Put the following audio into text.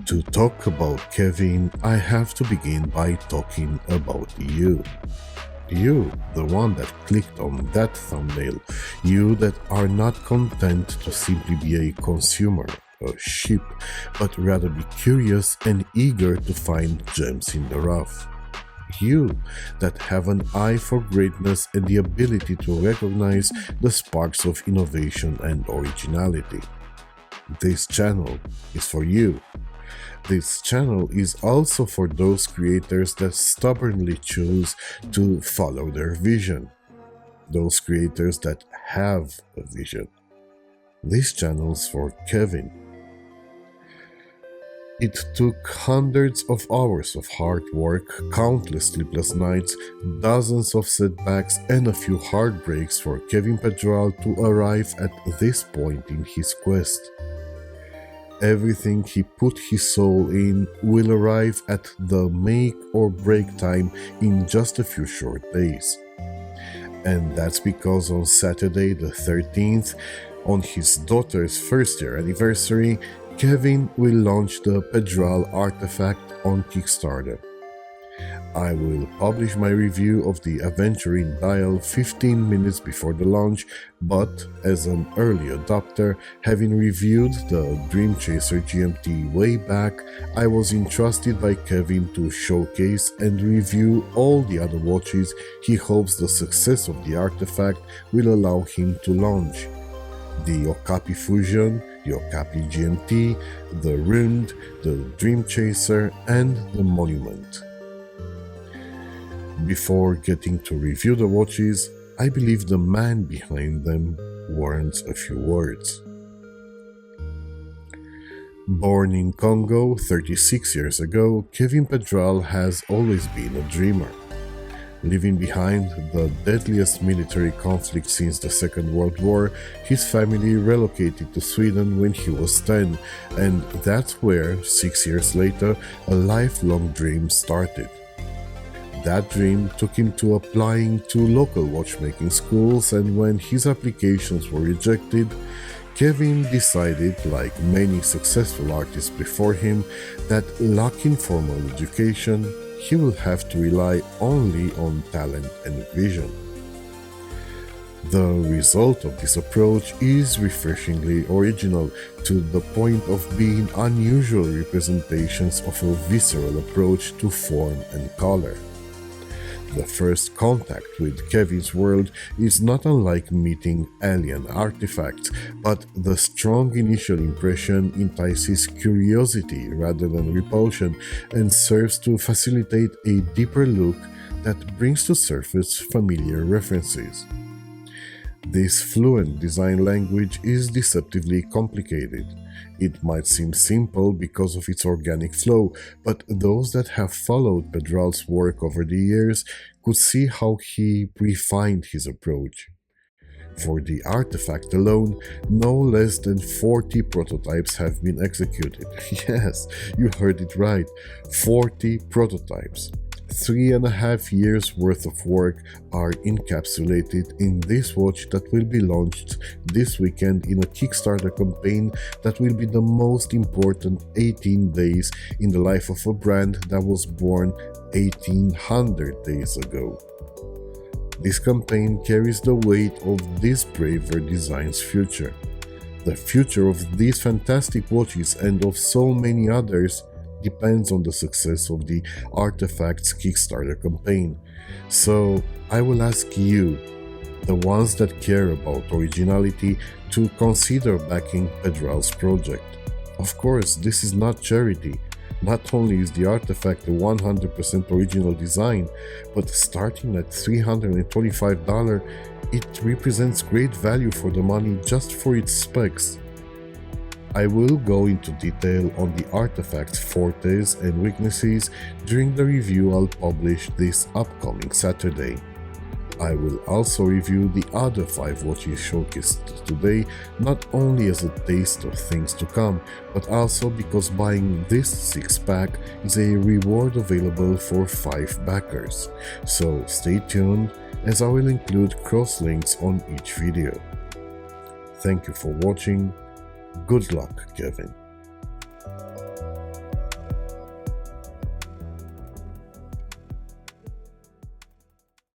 To talk about Kevin, I have to begin by talking about you. You, the one that clicked on that thumbnail. You that are not content to simply be a consumer, a sheep, but rather be curious and eager to find gems in the rough. You that have an eye for greatness and the ability to recognize the sparks of innovation and originality. This channel is for you. This channel is also for those creators that stubbornly choose to follow their vision. Those creators that have a vision. This channel's for Kevin. It took hundreds of hours of hard work, countless sleepless nights, dozens of setbacks, and a few heartbreaks for Kevin Pedral to arrive at this point in his quest. Everything he put his soul in will arrive at the make or break time in just a few short days. And that's because on Saturday the 13th, on his daughter's first year anniversary, Kevin will launch the Pedral Artefact on KickStarter. I will publish my review of the Aventurine dial 15 minutes before the launch, but as an early adopter, having reviewed the Dream Chaser GMT way back, I was entrusted by Kevin to showcase and review all the other watches he hopes the success of the Artefact will allow him to launch. The Okapi Fusion, the Okapi GMT, the Rund, the Dream Chaser, and the Monument. Before getting to review the watches, I believe the man behind them warrants a few words. Born in Congo 36 years ago, Kevin Pedral has always been a dreamer. Leaving behind the deadliest military conflict since the Second World War, his family relocated to Sweden when he was 10, and that's where, 6 years later, a lifelong dream started. That dream took him to applying to local watchmaking schools, and when his applications were rejected, Kevin decided, like many successful artists before him, that lacking formal education, he will have to rely only on talent and vision. The result of this approach is refreshingly original, to the point of being unusual representations of a visceral approach to form and color. The first contact with Kevin's world is not unlike meeting alien artifacts, but the strong initial impression entices curiosity rather than repulsion and serves to facilitate a deeper look that brings to surface familiar references. This fluent design language is deceptively complicated. It might seem simple because of its organic flow, but those that have followed Pedral's work over the years could see how he refined his approach. For the Artefact alone, no less than 40 prototypes have been executed. Yes, you heard it right, 40 prototypes. 3.5 years worth of work are encapsulated in this watch that will be launched this weekend in a Kickstarter campaign that will be the most important 18 days in the life of a brand that was born 1800 days ago. This campaign carries the weight of this braver design's future. The future of these fantastic watches and of so many others depends on the success of the Artefact's Kickstarter campaign. So I will ask you, the ones that care about originality, to consider backing Pedral's project. Of course, this is not charity. Not only is the Artefact a 100% original design, but starting at $325, it represents great value for the money just for its specs. I will go into detail on the Artefact's fortes and weaknesses during the review I'll publish this upcoming Saturday. I will also review the other 5 watches showcased today, not only as a taste of things to come, but also because buying this 6-pack is a reward available for 5 backers. So stay tuned, as I will include cross links on each video. Thank you for watching. Good luck, Kevin.